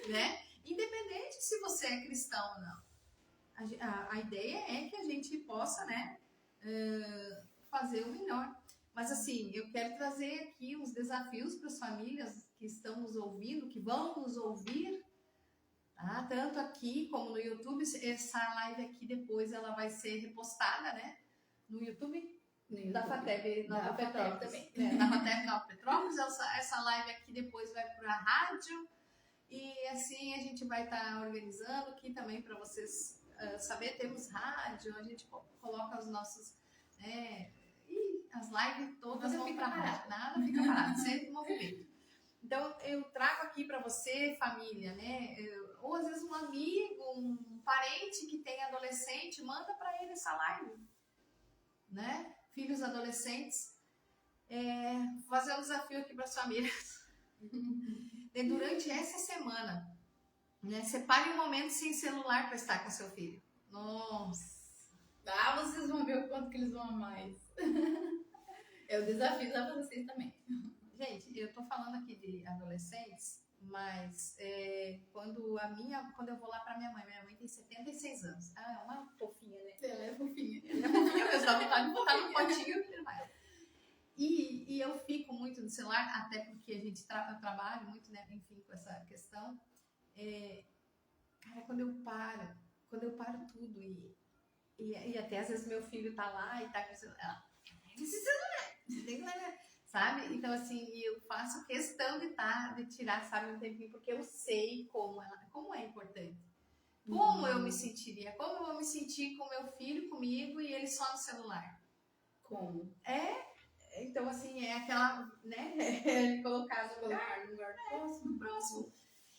Né? Independente se você é cristão ou não. A ideia é que a gente possa, né? Fazer o melhor. Mas assim, eu quero trazer aqui uns desafios para as famílias que estão nos ouvindo, que vão nos ouvir, tá? Tanto aqui como no YouTube. Essa live aqui depois ela vai ser repostada, né? No YouTube da FATEB Nova Petrópolis também. Da FATEB Nova Petrópolis. Essa live aqui depois vai para a rádio. E assim a gente vai estar organizando aqui também para vocês saber. Temos rádio, a gente coloca os nossos. E as lives todas vão para a rádio. Nada fica parado, sempre movimento. Então, eu trago aqui para você, família, né? Ou às vezes um amigo, um parente que tem adolescente, manda para ele essa live, né? Filhos adolescentes, fazer um desafio aqui para as famílias. Durante essa semana, né? Separe um momento sem celular para estar com seu filho. Nossa! Vocês vão ver o quanto que eles vão amar isso. É o desafio para vocês também. Gente, eu tô falando aqui de adolescentes, mas quando eu vou lá pra minha mãe tem 76 anos. É uma fofinha, né? Ela é fofinha. Ela é fofinha, mas ela tá no potinho e mais. E eu fico muito no celular, até porque a gente trabalha muito, né? Enfim, com essa questão. Cara, quando eu paro tudo e até às vezes meu filho tá lá e tá com o celular. Esse celular, você tem que levar. Sabe? Então, assim, eu faço questão de tirar, sabe, um tempinho, porque eu sei como é importante. Como eu me sentiria, como eu vou me sentir com meu filho comigo e ele só no celular. Como? Então, assim, é aquela, né? Colocar no lugar próximo.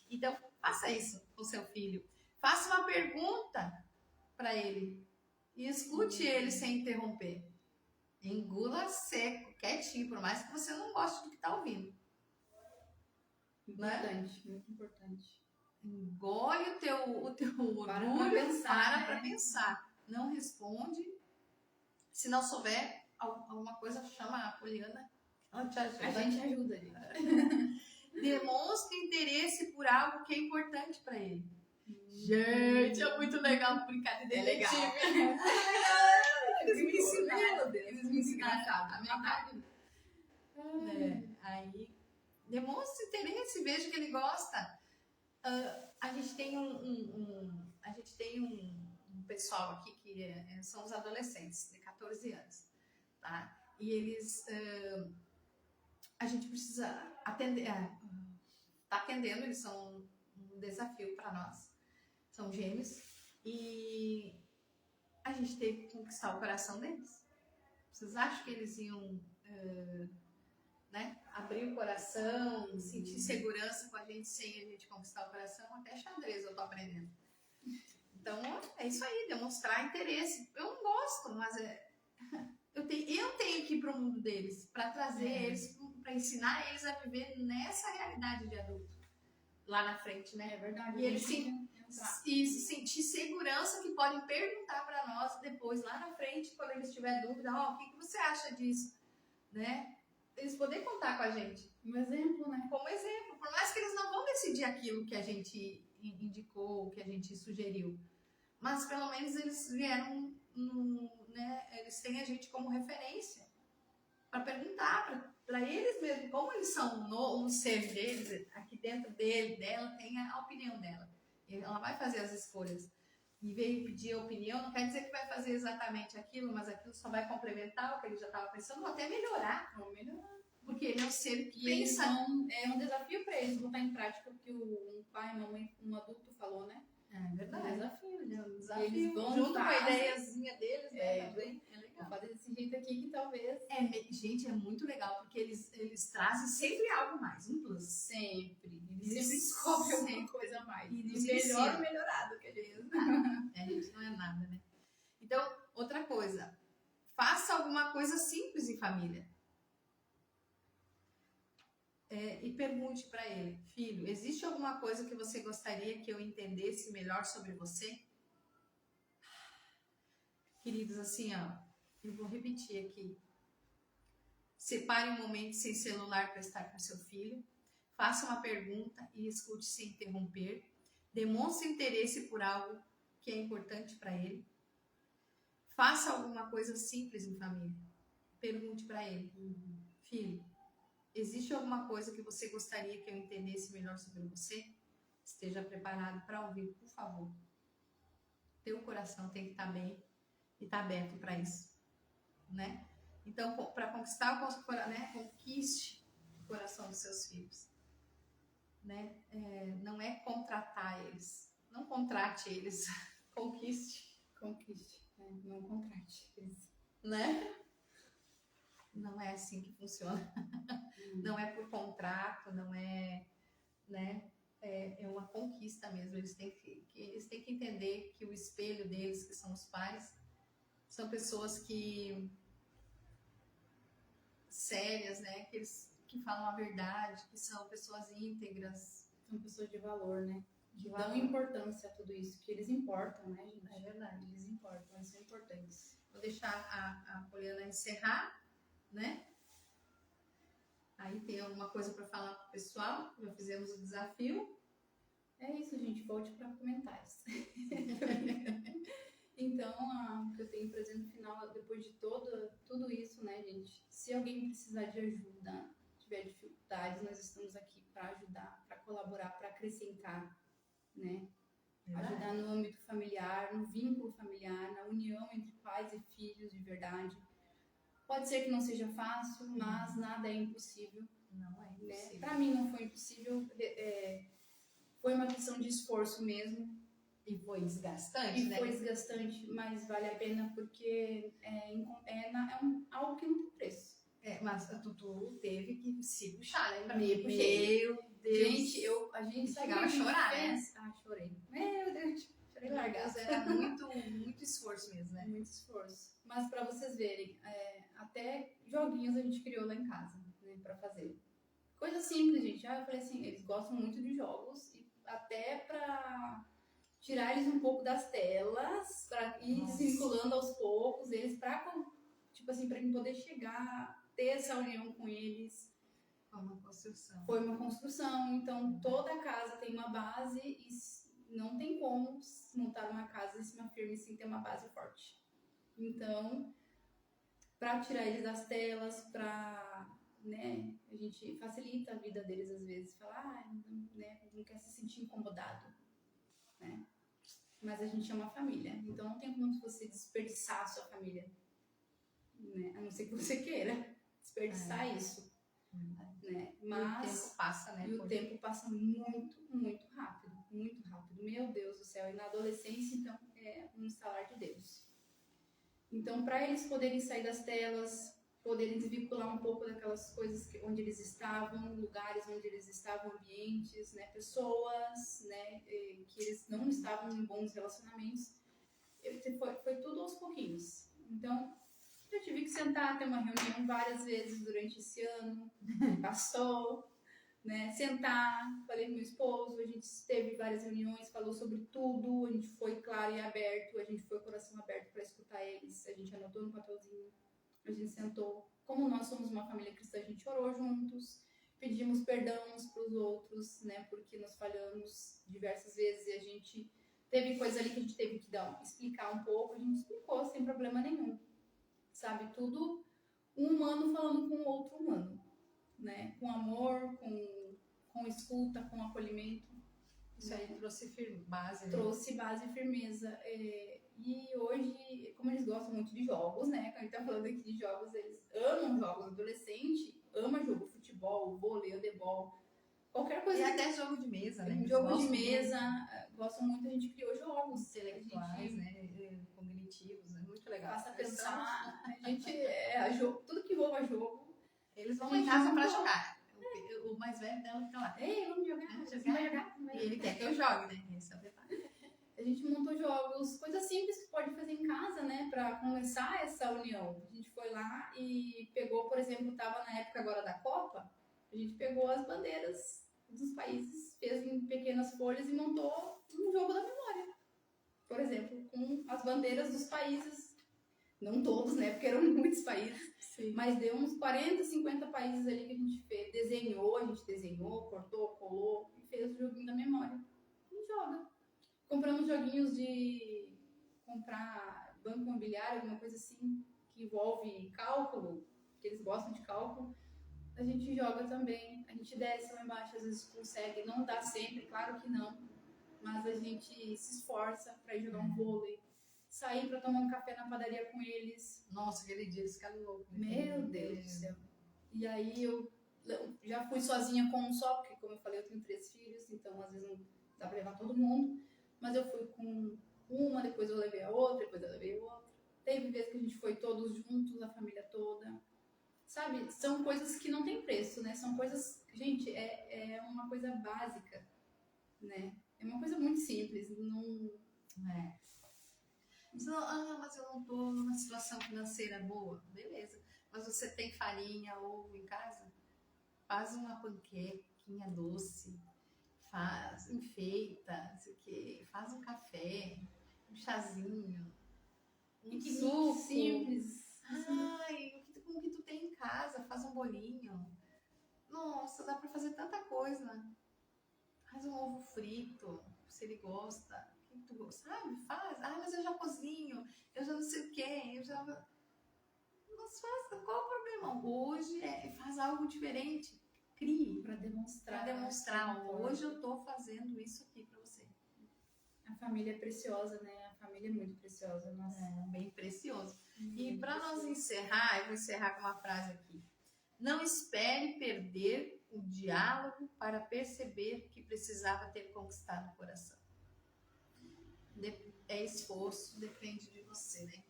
Então, faça isso com seu filho. Faça uma pergunta para ele e escute ele sem interromper. Engula seco, quietinho, por mais que você não goste do que está ouvindo. Importante, né? Muito importante. Engole o teu orgulho, para pensar. Não responde. Se não souber alguma coisa, chama a Poliana. Ela te ajuda. A gente ajuda, gente. Demonstre interesse por algo que é importante para ele. Gente, é muito legal brincar de detetive. É legal. Eles me ensinaram. Eles me ensinaram a minha cara. Aí, demonstre interesse, veja que ele gosta. A gente tem um pessoal aqui que são os adolescentes de 14 anos, tá? E eles, a gente precisa atender, tá atendendo, eles são um desafio para nós. São gêmeos e a gente teve que conquistar o coração deles. Vocês acham que eles iam abrir o coração, sentir segurança com a gente sem a gente conquistar o coração? Até xadrez eu tô aprendendo. Então, é isso aí, demonstrar interesse. Eu não gosto, mas eu tenho que ir para o mundo deles, para trazer eles, para ensinar eles a viver nessa realidade de adulto. Lá na frente, né? É verdade. E eles sentir segurança que podem perguntar para nós depois, lá na frente, quando eles tiverem dúvida, o que você acha disso? Né? Eles poderem contar com a gente. Um exemplo, né? Como exemplo. Por mais que eles não vão decidir aquilo que a gente indicou, que a gente sugeriu. Mas pelo menos eles vieram, eles têm a gente como referência para perguntar para eles mesmos como eles são no ser deles, aqui dentro dela tem a opinião dela. Ela vai fazer as escolhas. E veio pedir a opinião, não quer dizer que vai fazer exatamente aquilo, mas aquilo só vai complementar o que ele já estava pensando, ou até melhorar. Porque ele é um ser que pensa. É um desafio para eles botar em prática o que um pai, uma mãe, um adulto falou, né? É verdade. É um desafio, né? Eles vão junto com a ideiazinha deles, né? Também. É legal. Vou fazer desse jeito aqui que talvez. Gente, é muito legal, porque eles trazem sempre algo mais, um plus. Sempre. Eles sempre descobrem alguma coisa a mais. E melhor melhorado que a gente. A gente não é nada, né? Então, outra coisa. Faça alguma coisa simples em família. E pergunte para ele, filho, existe alguma coisa que você gostaria que eu entendesse melhor sobre você? Queridos, assim, eu vou repetir aqui. Separe um momento sem celular para estar com seu filho. Faça uma pergunta e escute sem interromper. Demonstre interesse por algo que é importante para ele. Faça alguma coisa simples em família. Pergunte para ele, filho, existe alguma coisa que você gostaria que eu entendesse melhor sobre você? esteja preparado para ouvir, por favor. Teu coração tem que estar bem e estar aberto para isso, né? Então, para conquistar o coração, né? Conquiste o coração dos seus filhos, né? Não é contratar eles, não contrate eles, conquiste, né? Não contrate eles, né? Não é assim que funciona. Não é por contrato, não é, né? É uma conquista mesmo. Eles têm que entender que o espelho deles, que são os pais, são pessoas que sérias, né? Que falam a verdade, que são pessoas íntegras. São pessoas de valor, né? Que valor. dão importância a tudo isso, que eles importam, né, gente? É verdade. Eles importam, eles são importantes. Vou deixar a Poliana encerrar, né? Aí tem alguma coisa para falar pro pessoal? Já fizemos o desafio. É isso, gente. Volte para comentários. Então, o que eu tenho para dizer no final, depois de tudo isso, né, gente? Se alguém precisar de ajuda, tiver dificuldades, nós estamos aqui para ajudar, para colaborar, para acrescentar, né? Ajudar no âmbito familiar, no vínculo familiar, na união entre pais e filhos de verdade. Pode ser que não seja fácil, mas nada é impossível. Não é impossível. Né? Para mim não foi impossível, foi uma questão de esforço mesmo. E foi desgastante, né? Foi desgastante, mas vale a pena porque algo que não tem preço. Mas a Tutu teve que se puxar, né? Me puxei. Meu Deus. Gente, a gente chegava a chorar, né? Chorei. Meu Deus, chorei largado. Era muito esforço mesmo, né? Muito esforço. Mas para vocês verem, até joguinhos a gente criou lá em casa, né, para fazer. Coisa simples, gente. Eu falei assim, eles gostam muito de jogos e até para tirar eles um pouco das telas, para ir desvinculando aos poucos eles, para tipo assim, para poder chegar, ter essa união com eles. Foi uma construção. Então toda casa tem uma base e não tem como montar uma casa em cima firme sem ter uma base forte. Então, para tirar eles das telas, né, a gente facilita a vida deles às vezes, falar, né, não quer se sentir incomodado, né? Mas a gente é uma família, então não tem como você desperdiçar a sua família, né? A não ser que você queira desperdiçar isso, né? Mas o tempo passa, né? E o tempo passa muito, muito rápido, muito rápido. Meu Deus do céu! E na adolescência, então, é um estalar de Deus. Então, para eles poderem sair das telas, poderem desvincular um pouco daquelas coisas onde eles estavam, lugares onde eles estavam, ambientes, né, pessoas, né, que eles não estavam em bons relacionamentos, foi tudo aos pouquinhos. Então, eu tive que sentar, ter uma reunião várias vezes durante esse ano, passou, né, sentar, falei com meu esposo, a gente teve várias reuniões, falou sobre tudo, a gente foi claro e aberto, a gente foi coração aberto para escutar eles, a gente anotou no papelzinho, a gente sentou, como nós somos uma família cristã, a gente orou juntos, pedimos perdão uns para os outros, né, porque nós falhamos diversas vezes e a gente teve coisa ali que a gente teve que explicar um pouco, a gente explicou sem problema nenhum, sabe, tudo um humano falando com outro humano, né, com amor, com escuta, com acolhimento. Isso aí trouxe base, né? Trouxe base e firmeza. E hoje, como eles gostam muito de jogos, né? Quando a gente tá falando aqui de jogos, eles amam jogos. Adolescente ama jogo, futebol, vôlei, handebol, qualquer coisa. E até jogo de mesa, né? Jogo de mesa, gostam muito. A gente criou jogos intelectuais, né? Cognitivos, é muito legal. Passa a pensar. A gente, tudo que envolva jogo, eles vão em casa pra jogar. O mais velho dela fica lá. Ei, vamos jogar. Vai jogar. E ele quer que eu jogue, né? Esse é o detalhe. A gente montou jogos, coisas simples que pode fazer em casa, né? Pra começar essa união. A gente foi lá e pegou, por exemplo, tava na época agora da Copa, a gente pegou as bandeiras dos países, fez em pequenas folhas e montou um jogo da memória. Por exemplo, com as bandeiras dos países, não todos, né? Porque eram muitos países. Sim. Mas deu uns 40, 50 países ali que a gente fez. A gente desenhou, cortou, colou e fez o joguinho da memória. E joga. Compramos joguinhos de comprar banco imobiliário, alguma coisa assim, que envolve cálculo, que eles gostam de cálculo. A gente joga também. A gente desce lá embaixo, às vezes consegue. Não dá sempre, claro que não. mas a gente se esforça pra ir jogar um vôlei, sair pra tomar um café na padaria com eles. Nossa, aquele dia eles ficaram loucos. Né? Meu Deus do céu. E aí eu já fui sozinha com um só, porque como eu falei, eu tenho 3 filhos, então às vezes não dá pra levar todo mundo. Mas eu fui com uma, depois eu levei a outra, depois eu levei a outra. Teve vezes que a gente foi todos juntos, a família toda. Sabe, são coisas que não tem preço, né? São coisas, gente, é uma coisa básica, né? É uma coisa muito simples, não... É. Mas eu não tô numa situação financeira boa. Beleza. Mas você tem farinha, ovo em casa? Faz uma panquequinha doce. Enfeita, não sei o quê. Faz um café, um chazinho, um suco. Simples. Ai, com o que tu tem em casa, faz um bolinho. Nossa, dá pra fazer tanta coisa. Faz um ovo frito, se ele gosta. Tu, sabe? Faz. Ah, mas eu já cozinho, eu já não sei o quê, eu já... Mas faz, qual o problema? Hoje faz algo diferente. Crie. Pra demonstrar. Pra demonstrar. Hoje eu tô fazendo isso aqui pra você. A família é preciosa, né? A família é muito preciosa. Nossa. Bem precioso. E para nós encerrar, eu vou encerrar com uma frase aqui. Não espere perder o diálogo para perceber que precisava ter conquistado o coração. É esforço, depende de você, né?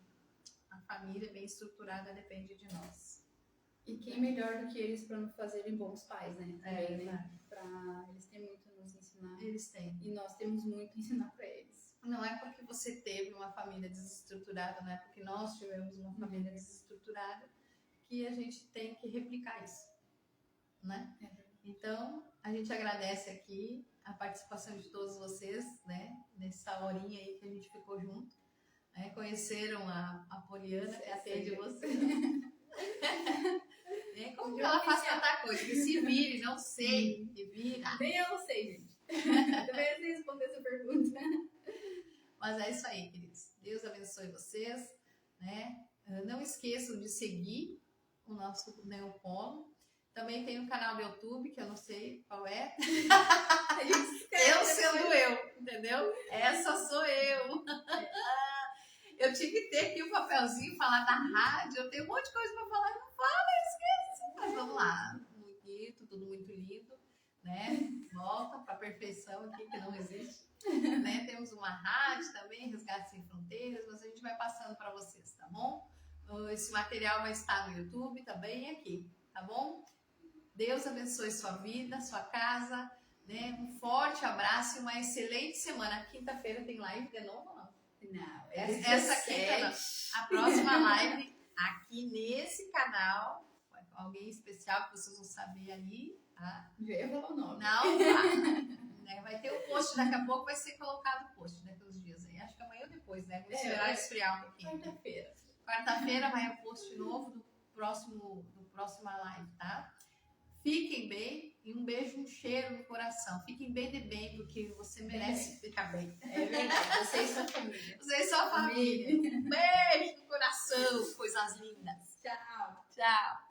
A família bem estruturada depende de nós. E quem melhor do que eles para nos fazerem bons pais, né? Também, né? Eles têm muito a nos ensinar. Eles têm. E nós temos muito a ensinar para eles. Não é porque você teve uma família desestruturada, não é porque nós tivemos uma família desestruturada que a gente tem que replicar isso, né? Então, a gente agradece aqui a participação de todos vocês, né? Nessa horinha aí que a gente ficou junto. Né? Conheceram a Poliana, que atende você. Como que ela faz tanta coisa? Que se vire, não sei. Se vira. Nem eu sei, gente. Também não sei responder essa pergunta. Mas é isso aí, queridos. Deus abençoe vocês, né? Não esqueçam de seguir o nosso Neopolo. Também tem um canal do YouTube, que eu não sei qual é. Eu sendo eu, entendeu? Essa sou eu. Eu tive que ter aqui um papelzinho, falar da rádio. Eu tenho um monte de coisa para falar e não falo, eu esqueço. Mas vamos lá. Muito bonito, tudo muito lindo, né? Volta para a perfeição aqui, que não existe. Né? Temos uma rádio também, Resgate Sem Fronteiras, mas a gente vai passando para vocês, tá bom? Esse material vai estar no YouTube também aqui, tá bom? Deus abençoe sua vida, sua casa, né? Um forte abraço e uma excelente semana. Quinta-feira tem live de novo, não? Não, essa quinta não. A próxima live aqui nesse canal, com alguém especial que vocês vão saber ali, tá? Já ia falar o nome. Não, tá. Vai ter o post, daqui a pouco vai ser colocado o post, né, pelos dias aí. Acho que amanhã ou depois, né? Vamos esperar esfriar um pouquinho. Quarta-feira vai o post novo do próxima live, tá? Fiquem bem e um beijo, um cheiro no coração. Fiquem bem de bem, porque você merece ficar bem. É verdade, vocês são família. Vocês são família. Um beijo no coração, coisas lindas. Tchau. Tchau.